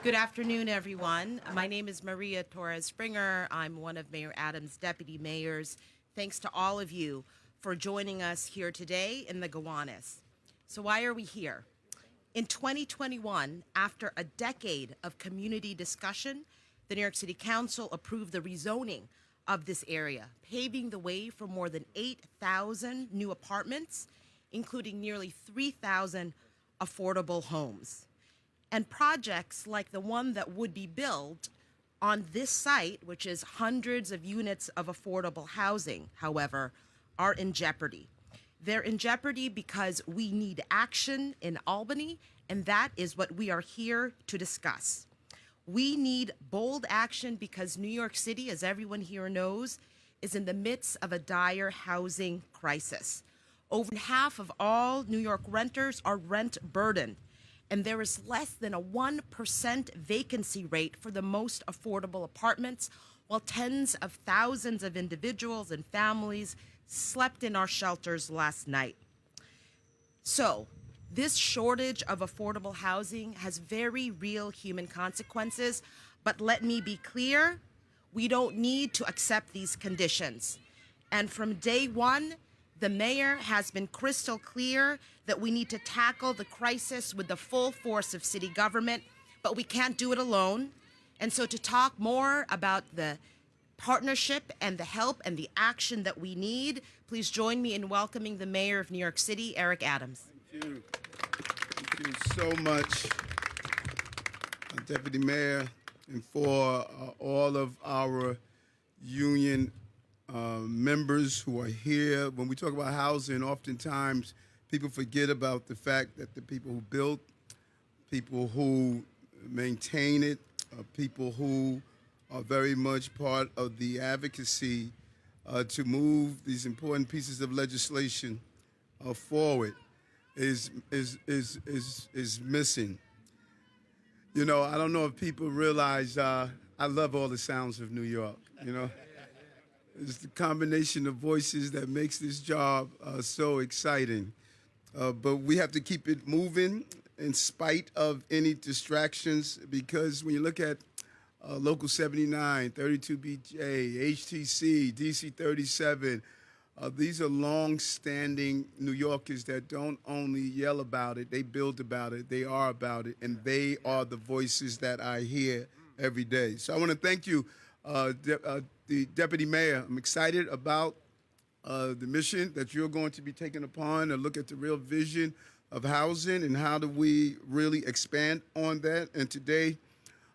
Good afternoon, everyone. My name is Maria Torres Springer. I'm one of Mayor Adams' deputy mayors. Thanks to all of you for joining us here today in the Gowanus. So, why are we here? In 2021, after a decade of community discussion, the New York City Council approved the rezoning of this area, paving the way for more than 8,000 new apartments, including nearly 3,000 affordable homes. And projects like the one that would be built on this site, which is hundreds of units of affordable housing, however, are in jeopardy. They're in jeopardy because we need action in Albany, and that is what we are here to discuss. We need bold action because New York City, as everyone here knows, is in the midst of a dire housing crisis. Over half of all New York renters are rent burdened, and there is less than a 1% vacancy rate for the most affordable apartments, while tens of thousands of individuals and families slept in our shelters last night. So, this shortage of affordable housing has very real human consequences, but let me be clear, we don't need to accept these conditions. And from day one, the mayor has been crystal clear that we need to tackle the crisis with the full force of city government, but we can't do it alone. And so to talk more about the partnership and the help and the action that we need, please join me in welcoming the mayor of New York City, Eric Adams. Thank you. Thank you so much, Deputy Mayor, and for all of our union members who are here. When we talk about housing, oftentimes people forget about the fact that the people who build, people who maintain it, people who are very much part of the advocacy to move these important pieces of legislation forward is missing. You know, I don't know if people realize I love all the sounds of New York, you know. It's the combination of voices that makes this job so exciting. But we have to keep it moving in spite of any distractions, because when you look at Local 79, 32BJ, HTC, DC 37, these are long-standing New Yorkers that don't only yell about it, they build about it, they are about it, and they are the voices that I hear every day. So I want to thank you, the Deputy Mayor. I'm excited about the mission that you're going to be taking upon to look at the real vision of housing and how do we really expand on that. And today,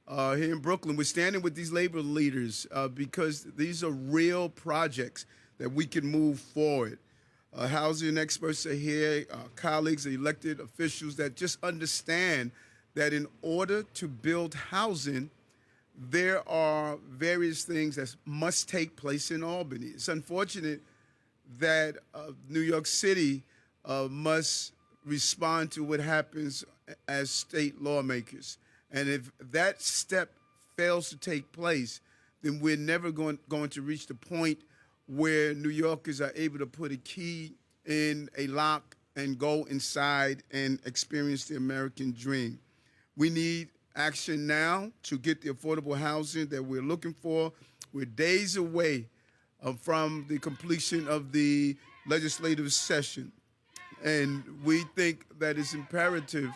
here in Brooklyn, we're standing with these labor leaders because these are real projects that we can move forward. Housing experts are here, colleagues, elected officials that just understand that in order to build housing, there are various things that must take place in Albany. It's unfortunate that New York City must respond to what happens as state lawmakers. And if that step fails to take place, then we're never going to reach the point where New Yorkers are able to put a key in a lock and go inside and experience the American dream. We need action now to get the affordable housing that we're looking for. We're days away from the completion of the legislative session. And we think that it's imperative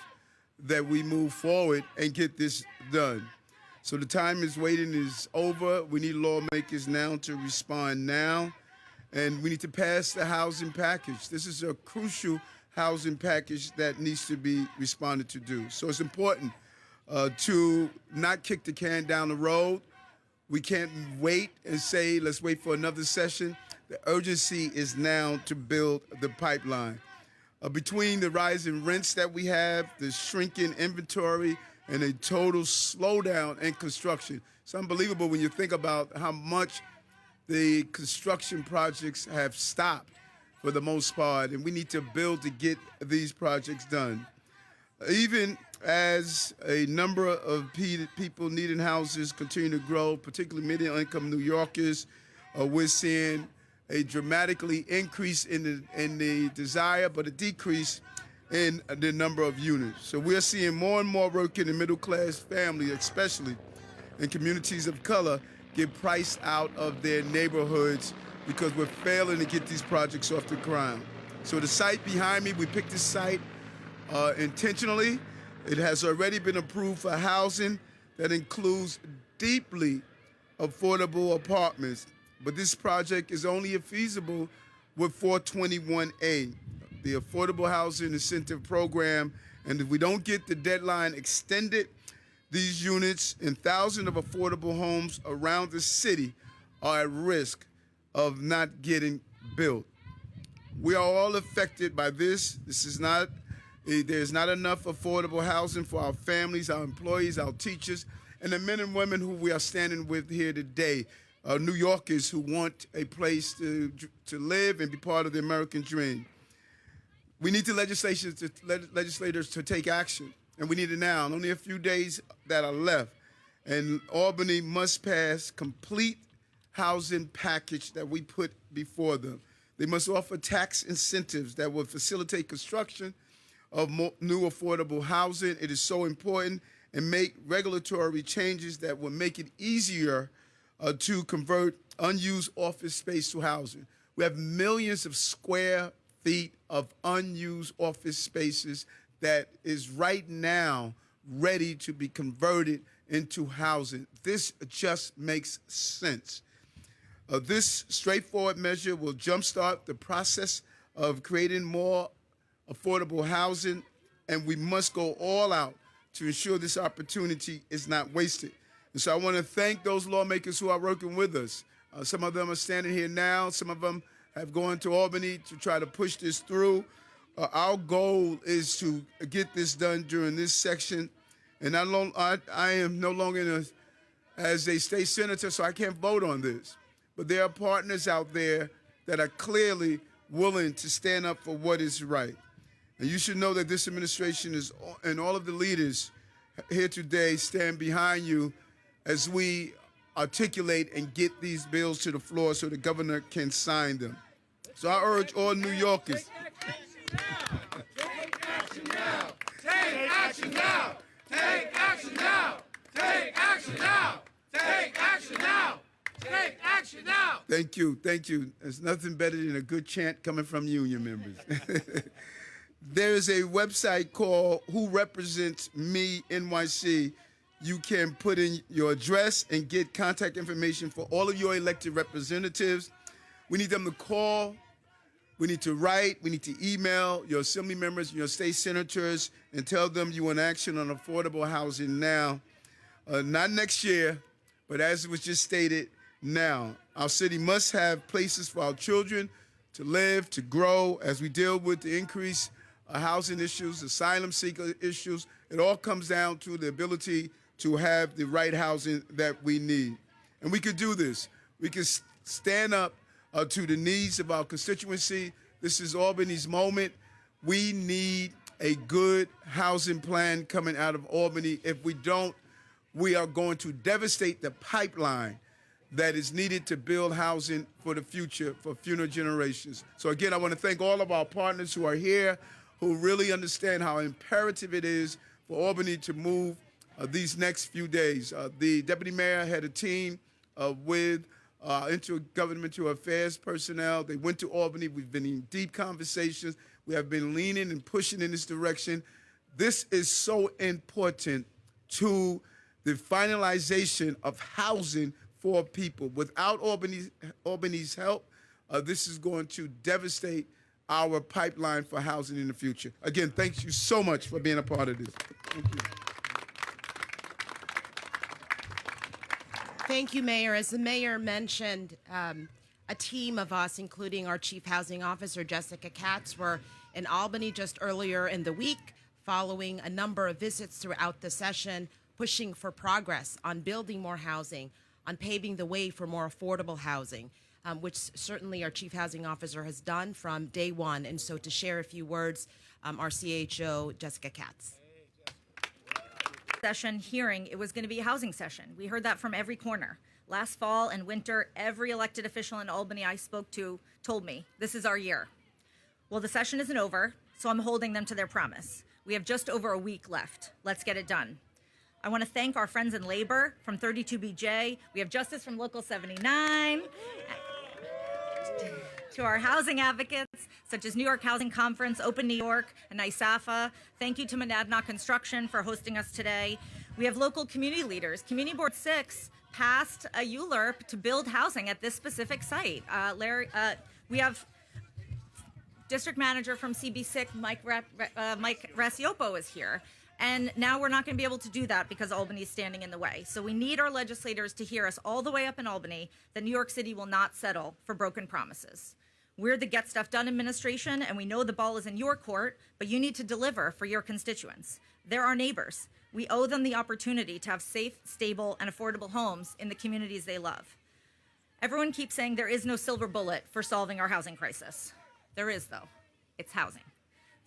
that we move forward and get this done. So the time is waiting is over. We need lawmakers now to respond now. And we need to pass the housing package. This is a crucial housing package that needs to be responded to do. So it's important to not kick the can down the road. We can't wait and say, let's wait for another session. The urgency is now to build the pipeline. Between the rise in rents that we have, the shrinking inventory, and a total slowdown in construction. It's unbelievable when you think about how much the construction projects have stopped for the most part, and we need to build to get these projects done. Even as a number of people needing houses continue to grow, particularly middle-income New Yorkers, we're seeing a dramatically increase in the desire, but a decrease in the number of units. So we're seeing more and more working and middle-class families, especially in communities of color, get priced out of their neighborhoods because we're failing to get these projects off the ground. So the site behind me, we picked this site intentionally. It has already been approved for housing that includes deeply affordable apartments. But this project is only feasible with 421A, the Affordable Housing Incentive Program. And if we don't get the deadline extended, these units and thousands of affordable homes around the city are at risk of not getting built. We are all affected by this. There's not enough affordable housing for our families, our employees, our teachers, and the men and women who we are standing with here today, New Yorkers who want a place to live and be part of the American dream. We need the legislators to take action, and we need it now. Only a few days that are left, and Albany must pass complete housing package that we put before them. They must offer tax incentives that will facilitate construction of new affordable housing. It is so important, and make regulatory changes that will make it easier to convert unused office space to housing. We have millions of square feet of unused office spaces that is right now ready to be converted into housing. This just makes sense. This straightforward measure will jumpstart the process of creating more affordable housing, and we must go all out to ensure this opportunity is not wasted. And so I want to thank those lawmakers who are working with us. Some of them are standing here now. Some of them have gone to Albany to try to push this through. Our goal is to get this done during this section. And I am no longer as a state senator, so I can't vote on this. But there are partners out there that are clearly willing to stand up for what is right. And you should know that this administration and all of the leaders here today stand behind you as we articulate and get these bills to the floor so the governor can sign them. So I urge all New Yorkers. Take action now! Take action now! Take action now! Take action now! Take action now! Take action now! Thank you. There's nothing better than a good chant coming from union members. There is a website called Who Represents Me NYC. You can put in your address and get contact information for all of your elected representatives. We need them to call. We need to write. We need to email your assembly members and your state senators and tell them you want action on affordable housing now. Not next year, but as it was just stated, now. Our city must have places for our children to live, to grow as we deal with the increased housing issues, asylum seeker issues. It all comes down to the ability to have the right housing that we need. And we could do this. We can stand up to the needs of our constituency. This is Albany's moment. We need a good housing plan coming out of Albany. If we don't, we are going to devastate the pipeline that is needed to build housing for the future, for future generations. So again, I want to thank all of our partners who are here, who really understand how imperative it is for Albany to move these next few days. The deputy mayor had a team with intergovernmental affairs personnel. They went to Albany. We've been in deep conversations. We have been leaning and pushing in this direction. This is so important to the finalization of housing for people. Without Albany's help, this is going to devastate our pipeline for housing in the future. Again, thank you so much for being a part of this. Thank you. Thank you, Mayor. As the mayor mentioned, a team of us, including our Chief Housing Officer, Jessica Katz, were in Albany just earlier in the week, following a number of visits throughout the session, pushing for progress on building more housing, on paving the way for more affordable housing, which certainly our Chief Housing Officer has done from day one. And so to share a few words, our CHO, Jessica Katz. Session hearing, it was going to be a housing session. We heard that from every corner. Last fall and winter, every elected official in Albany I spoke to told me, this is our year. Well, the session isn't over. so I'm holding them to their promise. We have just over a week left. Let's get it done. I want to thank our friends in labor from 32BJ. We have Justice from Local 79. To our housing advocates, such as New York Housing Conference, Open New York, and NYSAFA. Thank you to Monadnock Construction for hosting us today. We have local community leaders. Community Board 6 passed a ULURP to build housing at this specific site. We have District Manager from CB6, Mike Rasiopo is here. And now we're not going to be able to do that because Albany is standing in the way. So we need our legislators to hear us all the way up in Albany that New York City will not settle for broken promises. We're the Get Stuff Done administration, and we know the ball is in your court, but you need to deliver for your constituents. They're our neighbors. We owe them the opportunity to have safe, stable, and affordable homes in the communities they love. Everyone keeps saying there is no silver bullet for solving our housing crisis. There is, though. It's housing.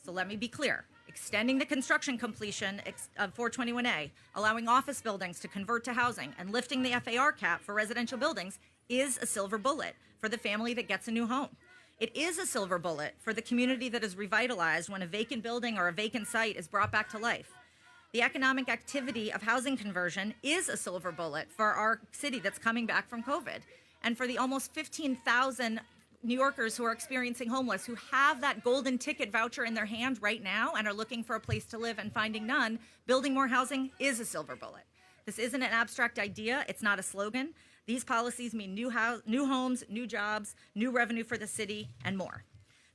So let me be clear. Extending the construction completion of 421A, allowing office buildings to convert to housing, and lifting the FAR cap for residential buildings is a silver bullet for the family that gets a new home. It is a silver bullet for the community that is revitalized when a vacant building or a vacant site is brought back to life. The economic activity of housing conversion is a silver bullet for our city that's coming back from COVID. And for the almost 15,000 New Yorkers who are experiencing homeless, who have that golden ticket voucher in their hand right now and are looking for a place to live and finding none, building more housing is a silver bullet. This isn't an abstract idea. It's not a slogan. These policies mean new homes, new jobs, new revenue for the city, and more.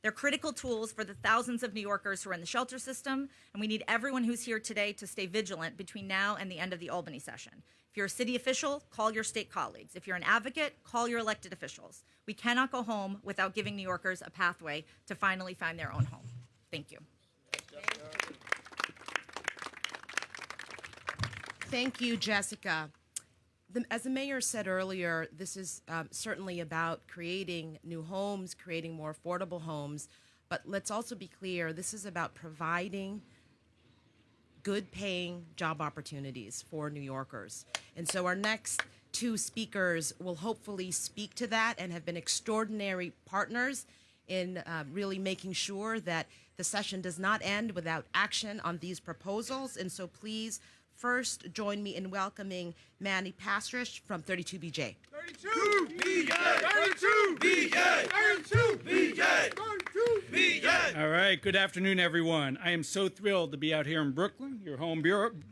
They're critical tools for the thousands of New Yorkers who are in the shelter system, and we need everyone who's here today to stay vigilant between now and the end of the Albany session. If you're a city official, call your state colleagues. If you're an advocate, call your elected officials. We cannot go home without giving New Yorkers a pathway to finally find their own home. Thank you. Thank you, Jessica. As the mayor said earlier, this is certainly about creating new homes, creating more affordable homes, but let's also be clear, this is about providing good paying job opportunities for New Yorkers. And so our next two speakers will hopefully speak to that and have been extraordinary partners in really making sure that the session does not end without action on these proposals. And so please first join me in welcoming Manny Pastrich from 32BJ. 32BJ! 32BJ! 32BJ! 32BJ! All right, good afternoon, everyone. I am so thrilled to be out here in Brooklyn, your home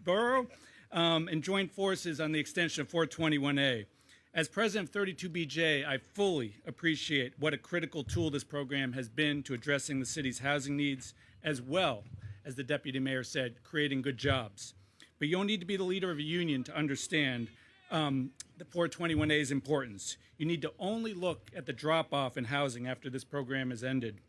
borough, and join forces on the extension of 421A. As president of 32BJ, I fully appreciate what a critical tool this program has been to addressing the city's housing needs, as well as the deputy mayor said, creating good jobs. But you don't need to be the leader of a union to understand the 421A's importance. You need to only look at the drop-off in housing after this program has ended.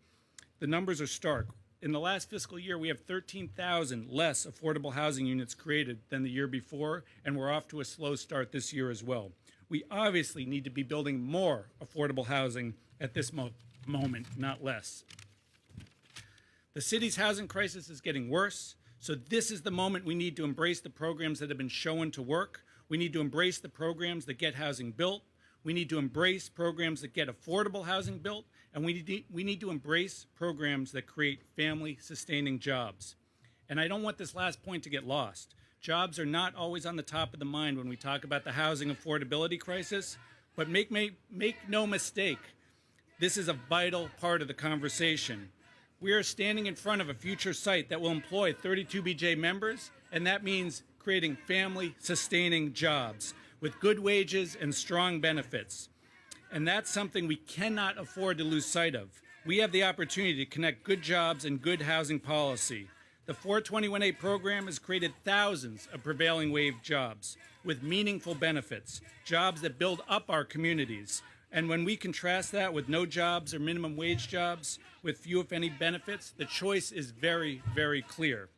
The numbers are stark. In the last fiscal year, we have 13,000 less affordable housing units created than the year before, and we're off to a slow start this year as well. We obviously need to be building more affordable housing at this moment, not less. The city's housing crisis is getting worse. So this is the moment we need to embrace the programs that have been shown to work. We need to embrace the programs that get housing built. We need to embrace programs that get affordable housing built. And we need to embrace programs that create family-sustaining jobs. And I don't want this last point to get lost. Jobs are not always on the top of the mind when we talk about the housing affordability crisis. But make no mistake, this is a vital part of the conversation. We are standing in front of a future site that will employ 32BJ members, and that means creating family-sustaining jobs with good wages and strong benefits. And that's something we cannot afford to lose sight of. We have the opportunity to connect good jobs and good housing policy. The 421A program has created thousands of prevailing wage jobs with meaningful benefits, jobs that build up our communities. And when we contrast that with no jobs or minimum wage jobs with few, if any, benefits, the choice is very, very clear.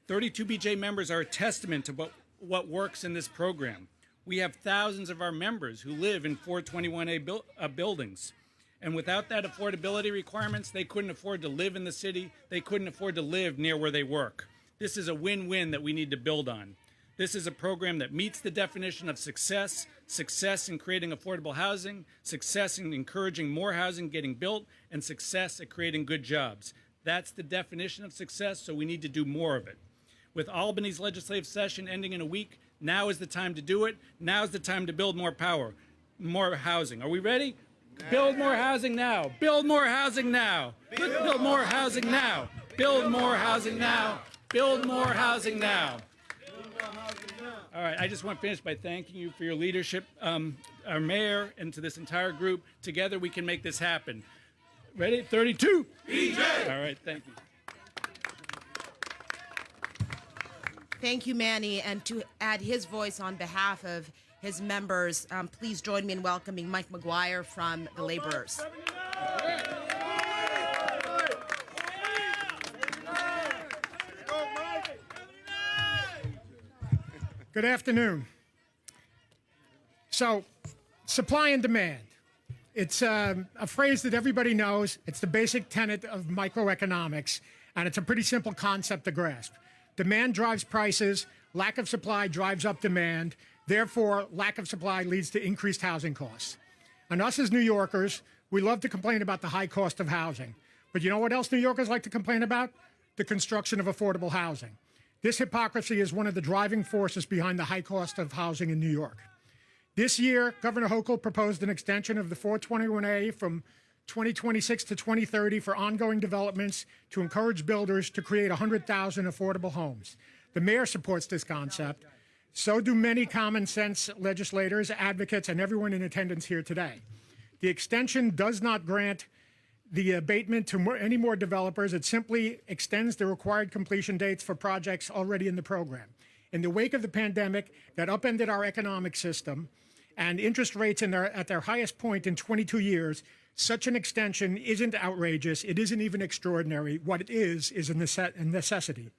32BJ members are a testament to what works in this program. We have thousands of our members who live in 421A buildings. And without that affordability requirements, they couldn't afford to live in the city. They couldn't afford to live near where they work. This is a win-win that we need to build on. This is a program that meets the definition of success in creating affordable housing, success in encouraging more housing getting built, and success at creating good jobs. That's the definition of success, so we need to do more of it. With Albany's legislative session ending in a week, now is the time to do it. Now is the time to build more power, more housing. Are we ready? Build more housing now. Build more housing now. Build more housing now. Build more housing now. Build more housing now. All right, I just want to finish by thanking you for your leadership, our mayor, and to this entire group. Together we can make this happen. Ready? 32. BJ. All right, thank you. Thank you, Manny. And to add his voice on behalf of his members, please join me in welcoming Mike McGuire from the Laborers. Good afternoon. So, supply and demand. It's a phrase that everybody knows. It's the basic tenet of microeconomics, and it's a pretty simple concept to grasp. Demand drives prices, lack of supply drives up demand, therefore lack of supply leads to increased housing costs. And us as New Yorkers, we love to complain about the high cost of housing. But you know what else New Yorkers like to complain about? The construction of affordable housing. This hypocrisy is one of the driving forces behind the high cost of housing in New York. This year, Governor Hochul proposed an extension of the 421A from 2026 to 2030 for ongoing developments to encourage builders to create 100,000 affordable homes. The mayor supports this concept. So do many common sense legislators, advocates, and everyone in attendance here today. The extension does not grant the abatement to any more developers. It simply extends the required completion dates for projects already in the program. In the wake of the pandemic that upended our economic system and interest rates at their highest point in 22 years, such an extension isn't outrageous. It isn't even extraordinary. What it is a necessity.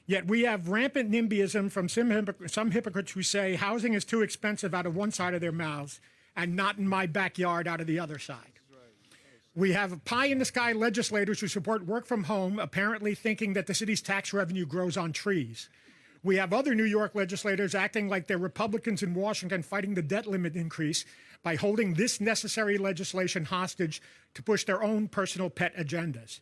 Yet we have rampant NIMBYism from some hypocrites who say housing is too expensive out of one side of their mouths and not in my backyard out of the other side. We have pie-in-the-sky legislators who support work from home, apparently thinking that the city's tax revenue grows on trees. We have other New York legislators acting like they're Republicans in Washington fighting the debt limit increase by holding this necessary legislation hostage to push their own personal pet agendas.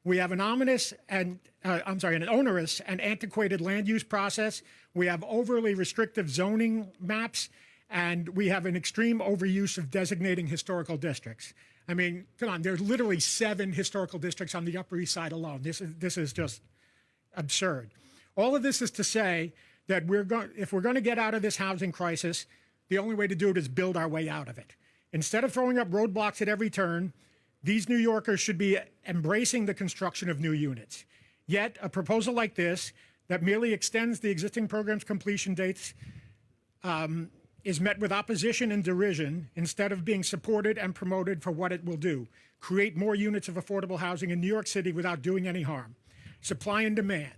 We have an onerous and antiquated land use process. We have overly restrictive zoning maps, and we have an extreme overuse of designating historical districts. I mean, come on, there's literally 7 historical districts on the Upper East Side alone. This is just absurd. All of this is to say that if we're going to get out of this housing crisis, the only way to do it is build our way out of it. Instead of throwing up roadblocks at every turn, these New Yorkers should be embracing the construction of new units. Yet, a proposal like this that merely extends the existing program's completion dates is met with opposition and derision instead of being supported and promoted for what it will do: create more units of affordable housing in New York City without doing any harm. Supply and demand.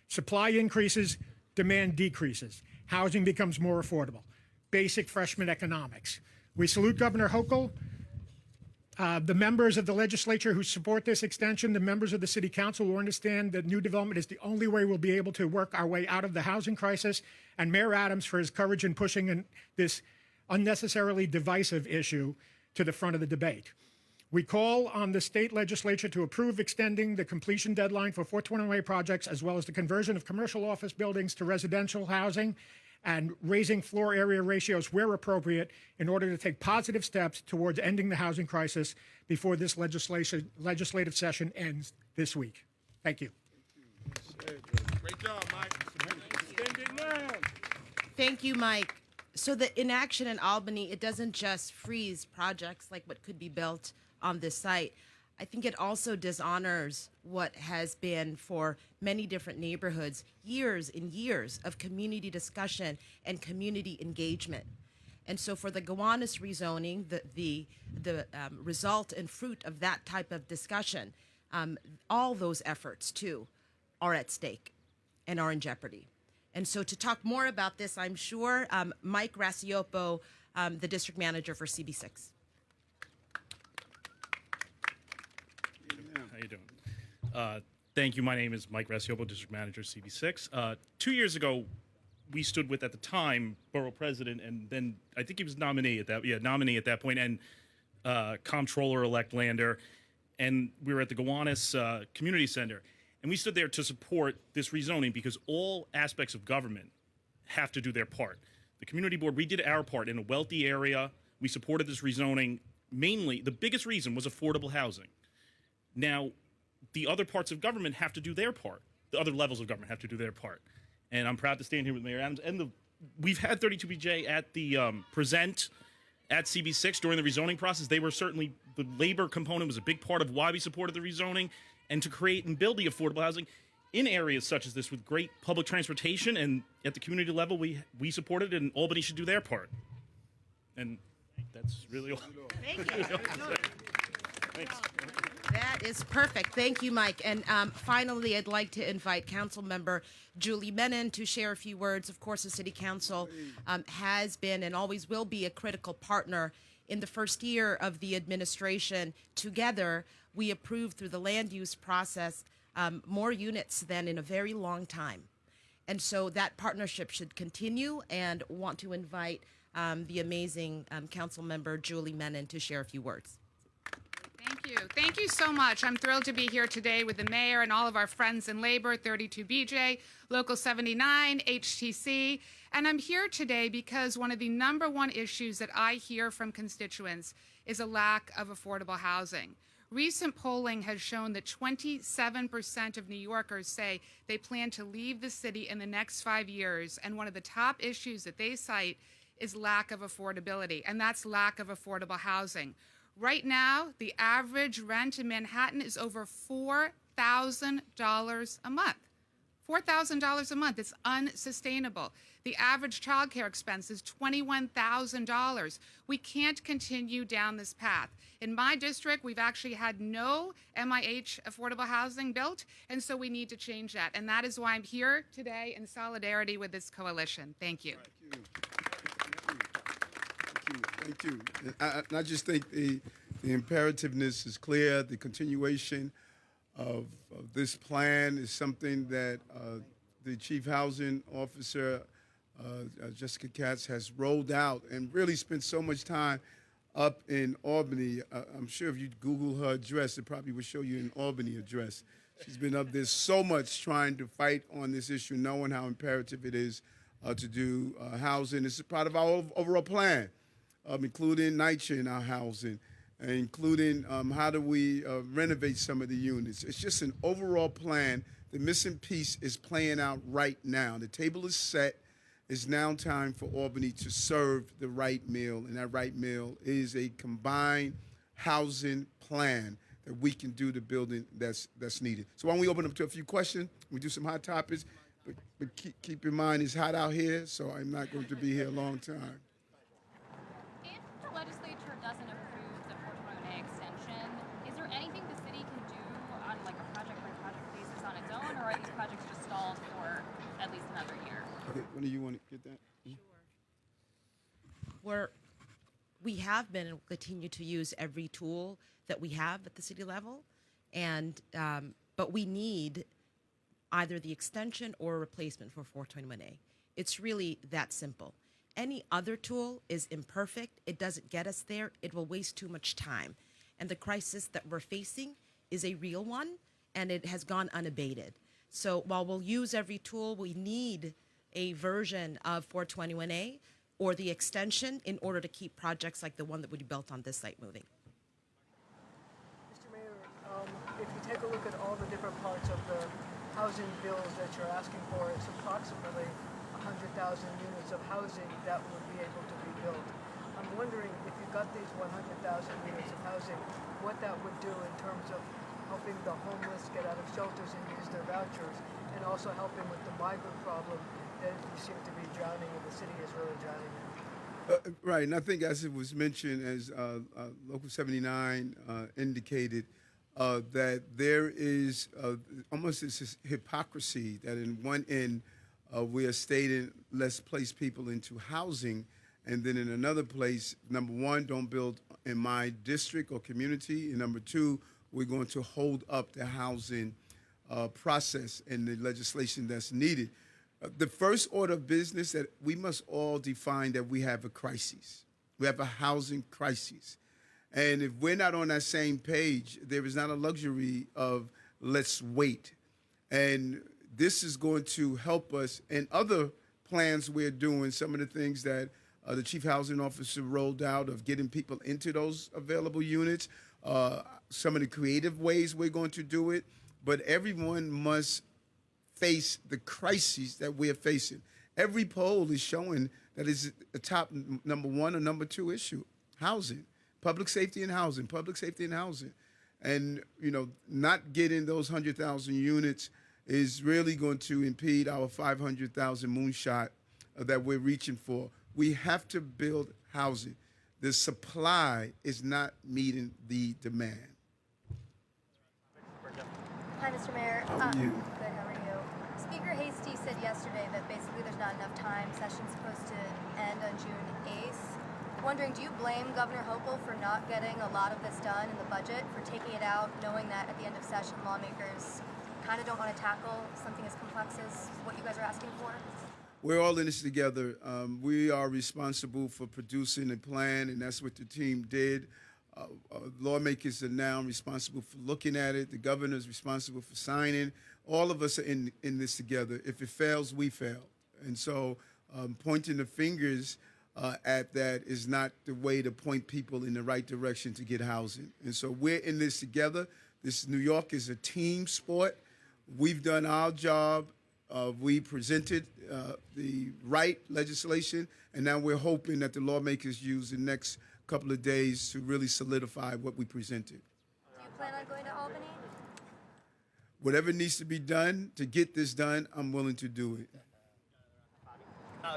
Supply increases, demand decreases. Housing becomes more affordable. Basic freshman economics. We salute Governor Hochul, the members of the legislature who support this extension, the members of the city council who understand that new development is the only way we'll be able to work our way out of the housing crisis, and Mayor Adams for his courage in pushing this unnecessarily divisive issue to the front of the debate. We call on the state legislature to approve extending the completion deadline for 421A projects, as well as the conversion of commercial office buildings to residential housing, and raising floor area ratios where appropriate in order to take positive steps towards ending the housing crisis before this legislative session ends this week. Thank you. Great job, Mike. Extend it now. Thank you, Mike. So the inaction in Albany, it doesn't just freeze projects like what could be built on this site. I think it also dishonors what has been for many different neighborhoods years and years of community discussion and community engagement. And so for the Gowanus rezoning, the result and fruit of that type of discussion, all those efforts too are at stake and are in jeopardy. And so to talk more about this, I'm sure Mike Rasiopo, the district manager for CB6. How you doing? Thank you. My name is Mike Rasiopo, District Manager, CB6. 2 years ago, we stood with, at the time, Borough President, and then I think he was nominee at that point, and Comptroller-elect Lander, and we were at the Gowanus Community Center, and we stood there to support this rezoning because all aspects of government have to do their part. The community board, we did our part in a wealthy area. We supported this rezoning. Mainly, the biggest reason was affordable housing. Now, the other parts of government have to do their part. The other levels of government have to do their part. And I'm proud to stand here with Mayor Adams. And we've had 32BJ at the present at CB6 during the rezoning process. They were certainly, the labor component was a big part of why we supported the rezoning and to create and build the affordable housing in areas such as this with great public transportation. And at the community level, we supported it, and Albany should do their part. And that's really all. Thank you. Thanks. That is perfect. Thank you, Mike. And finally, I'd like to invite Councilmember Julie Menon to share a few words. Of course, the City Council has been and always will be a critical partner in the first year of the administration. Together, we approved through the land use process more units than in a very long time. And so that partnership should continue, and want to invite the amazing Councilmember Julie Menon to share a few words. Thank you. Thank you so much. I'm thrilled to be here today with the mayor and all of our friends in labor, 32BJ, Local 79, HTC. And I'm here today because one of the #1 issues that I hear from constituents is a lack of affordable housing. Recent polling has shown that 27% of New Yorkers say they plan to leave the city in the next 5 years. And one of the top issues that they cite is lack of affordability, and that's lack of affordable housing. Right now, the average rent in Manhattan is over $4,000 a month. $4,000 a month. It's unsustainable. The average childcare expense is $21,000. We can't continue down this path. In my district, we've actually had no MIH affordable housing built, and so we need to change that. And that is why I'm here today in solidarity with this coalition. Thank you. Thank you. And I just think the imperativeness is clear. The continuation of this plan is something that the Chief Housing Officer, Jessica Katz, has rolled out and really spent so much time up in Albany. I'm sure if you Google her address, it probably would show you an Albany address. She's been up there so much trying to fight on this issue, knowing how imperative it is to do housing. It's part of our overall plan. Including NYCHA in our housing, including how do we renovate some of the units. It's just an overall plan. The missing piece is playing out right now. The table is set. It's now time for Albany to serve the right meal, and that right meal is a combined housing plan that we can do the building that's needed. So why don't we open up to a few questions? We do some hot topics, but keep in mind it's hot out here, so I'm not going to be here a long time. Legislature doesn't approve the 421A extension, is there anything the city can do on like a project-by-project basis on its own, or are these projects just stalled for at least another year? Okay, when do you want to get that? We have been and will continue to use every tool that we have at the city level, and but we need either the extension or a replacement for 421A. It's really that simple. Any other tool is imperfect. It doesn't get us there. It will waste too much time. And the crisis that we're facing is a real one, and it has gone unabated. So while we'll use every tool, we need a version of 421A or the extension in order to keep projects like the one that we built on this site moving. Mr. Mayor, if you take a look at all the different parts of the housing bills that you're asking for, it's approximately 100,000 units of housing that would be able to be built. I'm wondering if you got these 100,000 units of housing, what that would do in terms of helping the homeless get out of shelters and use their vouchers, and also helping with the migrant problem that you seem to be drowning in. The city is really drowning in. Right, and I think as it was mentioned, as Local 79 indicated, that there is almost this hypocrisy that in one end, we are stating let's place people into housing, and then in another place, number one, don't build in my district or community, and number two, we're going to hold up the housing process and the legislation that's needed. The first order of business that we must all define that we have a crisis. We have a housing crisis. And if we're not on that same page, there is not a luxury of let's wait. And this is going to help us. And other plans we're doing, some of the things that the chief housing officer rolled out of getting people into those available units, some of the creative ways we're going to do it. But everyone must face the crises that we're facing. Every poll is showing that it's a top number one or number two issue: housing, public safety and housing, public safety and housing. And, you know, not getting those 100,000 units is really going to impede our 500,000 moonshot that we're reaching for. We have to build housing. The supply is not meeting the demand. Hi, Mr. Mayor. How are you? Good, how are you? Speaker Hastie said yesterday that basically there's not enough time. Session's supposed to end on June 8th. Wondering, do you blame Governor Hochul for not getting a lot of this done in the budget, for taking it out, knowing that at the end of session, lawmakers kind of don't want to tackle something as complex as what you guys are asking for? We're all in this together. We are responsible for producing a plan, and that's what the team did. Lawmakers are now responsible for looking at it. The governor is responsible for signing. All of us are in this together. If it fails, we fail. And so pointing the fingers at that is not the way to point people in the right direction to get housing. And so we're in this together. This New York is a team sport. We've done our job. We presented the right legislation, and now we're hoping that the lawmakers use the next couple of days to really solidify what we presented. Do you plan on going to Albany? Whatever needs to be done to get this done, I'm willing to do it.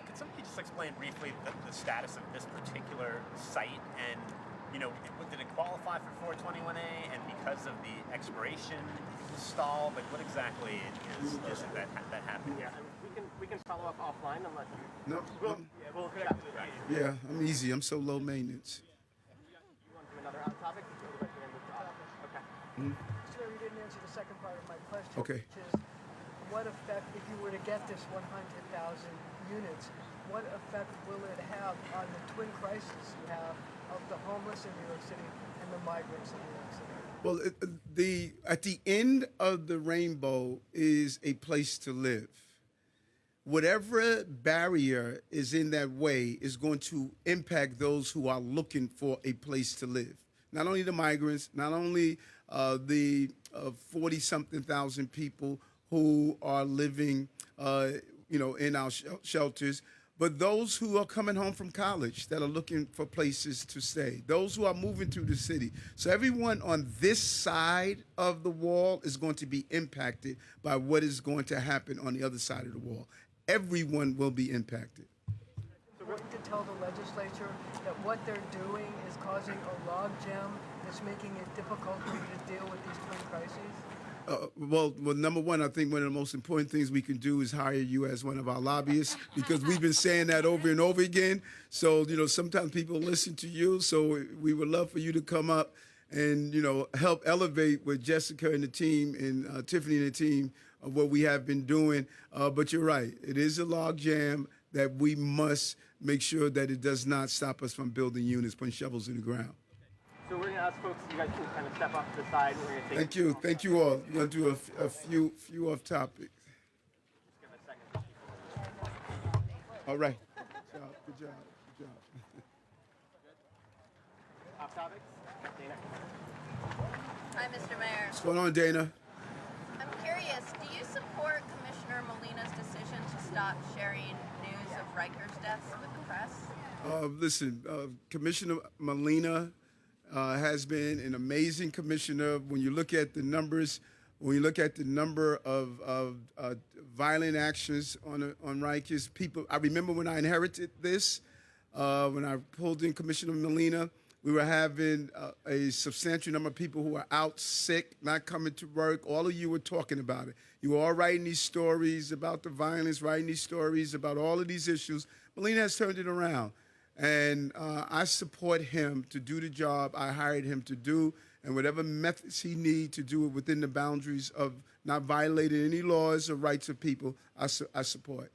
Could somebody just explain briefly the status of this particular site, and did it qualify for 421A, and because of the expiration it was stalled? Like, what exactly is it that happened? Yeah, we can follow up offline and let you. No, We'll chat. yeah, I'm easy. I'm so low maintenance. You want to do another hot topic? Or would you like to end with the topic? Okay. Mr. Mayor, you didn't answer the second part of my question, Okay. which is what effect, if you were to get this 100,000 units, what effect will it have on the twin crisis you have of the homeless in New York City and the migrants in New York City? Well, at the end of the rainbow is a place to live. Whatever barrier is in that way is going to impact those who are looking for a place to live. Not only the migrants, not only the 40-something thousand people who are living, in our shelters, but those who are coming home from college that are looking for places to stay, those who are moving through the city. So everyone on this side of the wall is going to be impacted by what is going to happen on the other side of the wall. Everyone will be impacted. So what you could tell the legislature that what they're doing is causing a logjam that's making it difficult for you to deal with these twin crises? Well, number one, I think one of the most important things we can do is hire you as one of our lobbyists, because we've been saying that over and over again. So, sometimes people listen to you. So we would love for you to come up and, help elevate with Jessica and the team and Tiffany and the team of what we have been doing. But you're right. It is a log jam that we must make sure that it does not stop us from building units, putting shovels in the ground. So we're going to ask folks, you guys can kind of step off to the side. We're going to take. Thank you all. We're going to do a few off topic. Just give it a second. All right. Good job. Off topics? Dana. Hi, Mr. Mayor. What's going on, Dana? I'm curious, do you support Commissioner Molina's decision to stop sharing news of Riker's deaths with the press? Listen, Commissioner Molina has been an amazing commissioner. When you look at the numbers, when you look at the number of violent actions on Rikers, people. I remember when I inherited this, when I pulled in Commissioner Molina, we were having a substantial number of people who were out sick, not coming to work. All of you were talking about it. You were all writing these stories about the violence, writing these stories about all of these issues. Molina has turned it around. And I support him to do the job I hired him to do, and whatever methods he needs to do it within the boundaries of not violating any laws or rights of people, I support.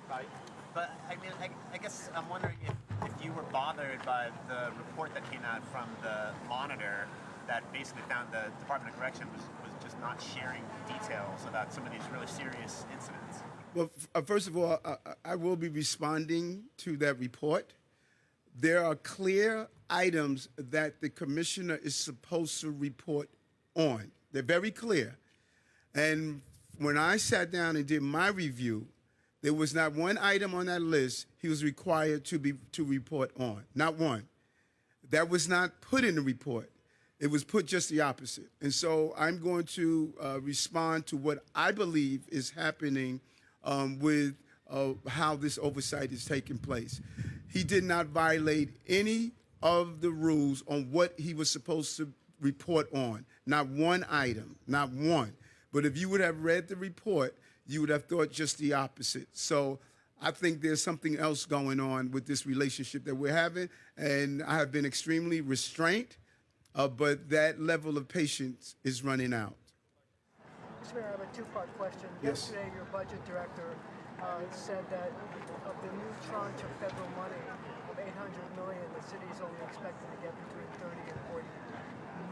But I guess I'm wondering if if you were bothered by the report that came out from the Monitor that basically found the Department of Correction was just not sharing details about some of these really serious incidents. Well, first of all, I will be responding to that report. There are clear items that the commissioner is supposed to report on. They're very clear. And when I sat down and did my review, there was not one item on that list he was required to report on. Not one. That was not put in the report. It was put just the opposite. And so I'm going to respond to what I believe is happening with how this oversight is taking place. He did not violate any of the rules on what he was supposed to report on. Not one item, not one. But if you would have read the report, you would have thought just the opposite. So I think there's something else going on with this relationship that we're having, and I have been extremely restrained, but that level of patience is running out. Mr. Mayor, I have a two-part question. Yes. Yesterday, your budget director said that of the new tranche of federal money of $800 million, the city is only expected to get between $30 and $40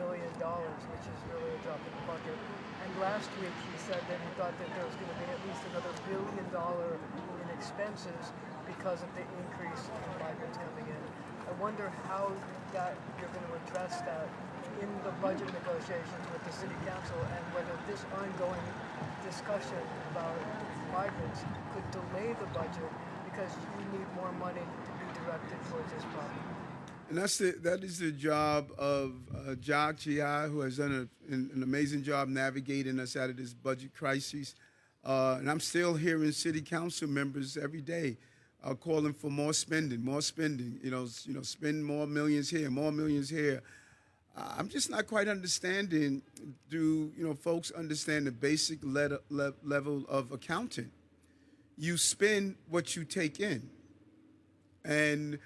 million, which is really a drop in the bucket. And last week, he said that he thought that there was going to be at least another $1 billion in expenses because of the increase in migrants coming in. I wonder how that you're going to address that in the budget negotiations with the city council, and whether this ongoing discussion about migrants could delay the budget because you need more money to be directed towards this problem. And that is the job of Jacques G.I., who has done an amazing job navigating us out of this budget crisis. And I'm still hearing city council members every day calling for more spending, spend more millions here, more millions here. I'm just not quite understanding, do folks understand the basic level of accounting? You spend what you take in. And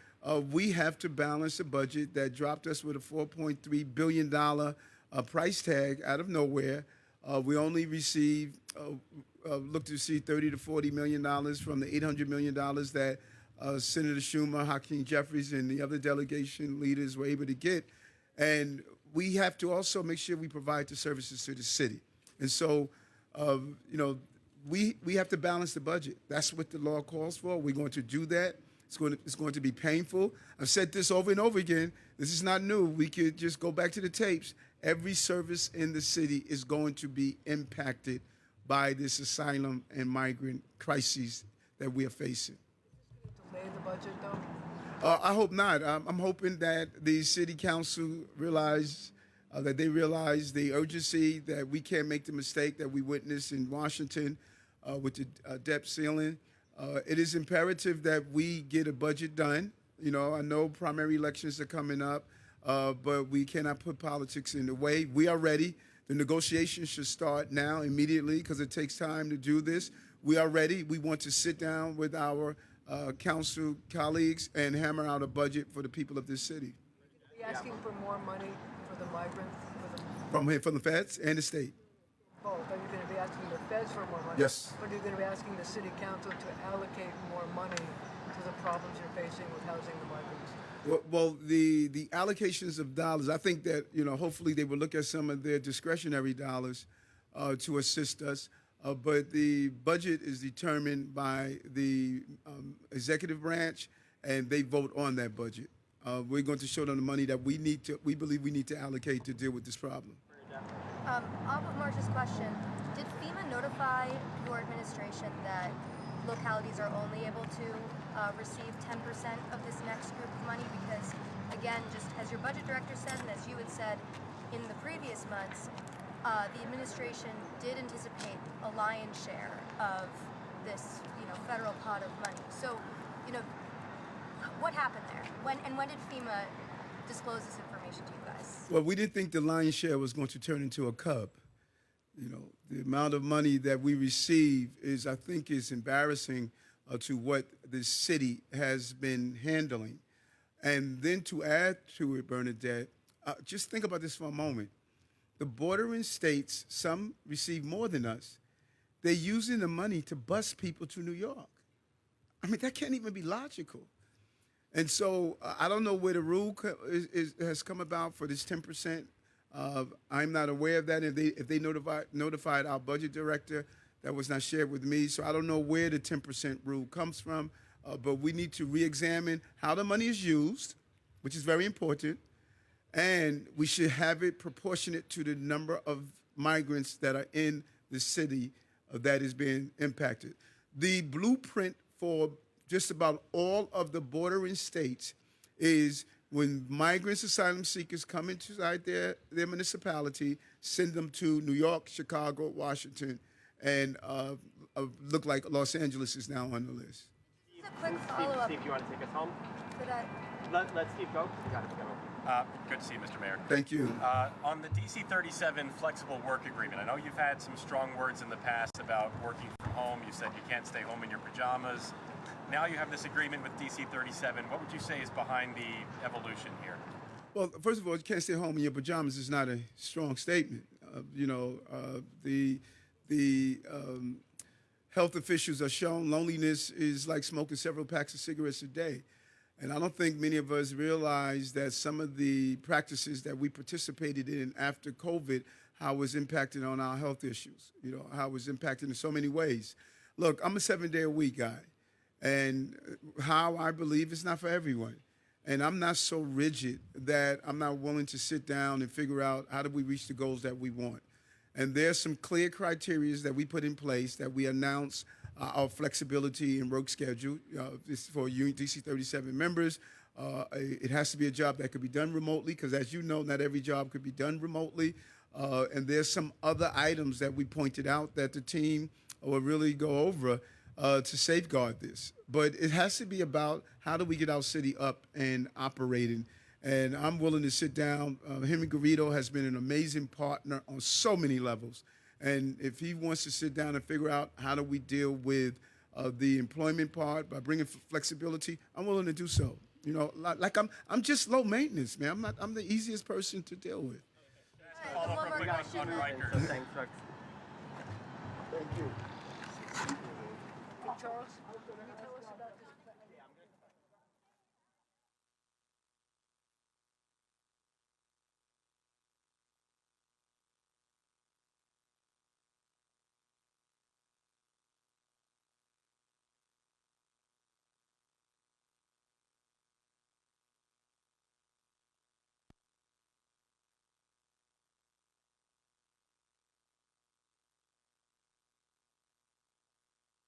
we have to balance a budget that dropped us with a $4.3 billion price tag out of nowhere. We only received, look to receive $30 to $40 million from the $800 million that Senator Schumer, Hakeem Jeffries, and the other delegation leaders were able to get. And we have to also make sure we provide the services to the city. And so, we have to balance the budget. That's what the law calls for. We're going to do that. It's going to be painful. I've said this over and over again. This is not new. We could just go back to the tapes. Every service in the city is going to be impacted by this asylum and migrant crises that we are facing. Delay the budget, though? I hope not. I'm hoping that the city council realize the urgency, that we can't make the mistake that we witnessed in Washington with the debt ceiling. It is imperative that we get a budget done. I know primary elections are coming up, but we cannot put politics in the way. We are ready. The negotiations should start now, immediately, because it takes time to do this. We are ready. We want to sit down with our council colleagues and hammer out a budget for the people of this city. Are you asking for more money for the migrant? From the feds and the state. Both. Are you going to be asking the feds for more money? Yes. Or are you going to be asking the city council to allocate more money to the problems you're facing with housing the migrants? Well, the allocations of dollars, I think that, hopefully they will look at some of their discretionary dollars to assist us. But the budget is determined by the executive branch, and they vote on that budget. We're going to show them the money that we believe we need to allocate to deal with this problem. Off of Marcia's question, did FEMA notify your administration that localities are only able to receive 10% of this next group of money? Because, again, just as your budget director said, and as you had said in the previous months, the administration did anticipate a lion's share of this, federal pot of money. So, what happened there? When did FEMA disclose this information to you guys? Well, we didn't think the lion's share was going to turn into a cub. The amount of money that we receive is embarrassing to what the city has been handling. And then to add to it, Bernadette, just think about this for a moment. The bordering states, some receive more than us. They're using the money to bus people to New York. I mean, that can't even be logical. And so I don't know where the rule has come about for this 10%. I'm not aware of that. If they notified our budget director, that was not shared with me. So I don't know where the 10% rule comes from. But we need to re-examine how the money is used, which is very important. And we should have it proportionate to the number of migrants that are in the city that is being impacted. The blueprint for just about all of the bordering states is when migrants, asylum seekers come inside their municipality, send them to New York, Chicago, Washington, and look like Los Angeles is now on the list. Just a quick follow-up. Steve, you want to take us home? Could I? Let Steve go. You got to go. Good to see you, Mr. Mayor. Thank you. On the DC 37 flexible work agreement, I know you've had some strong words in the past about working from home. You said you can't stay home in your pajamas. Now you have this agreement with DC 37. What would you say is behind the evolution here? Well, first of all, you can't stay home in your pajamas is not a strong statement. The health officials are shown loneliness is like smoking several packs of cigarettes a day. And I don't think many of us realize that some of the practices that we participated in after COVID, how it was impacting on our health issues, how it was impacting in so many ways. Look, I'm a 7-day-a-week guy, and how I believe is not for everyone. And I'm not so rigid that I'm not willing to sit down and figure out how do we reach the goals that we want. And there's some clear criteria that we put in place that we announce our flexibility and work schedule. This is for DC 37 members. It has to be a job that could be done remotely because, as you know, not every job could be done remotely. And there's some other items that we pointed out that the team will really go over to safeguard this. But it has to be about how do we get our city up and operating. And I'm willing to sit down. Henry Garrido has been an amazing partner on so many levels. And if he wants to sit down and figure out how do we deal with the employment part by bringing flexibility, I'm willing to do so. Like I'm just low maintenance, man. I'm the easiest person to deal with. Follow up real quick on Rikers. Thanks, folks. Thank you. Charles?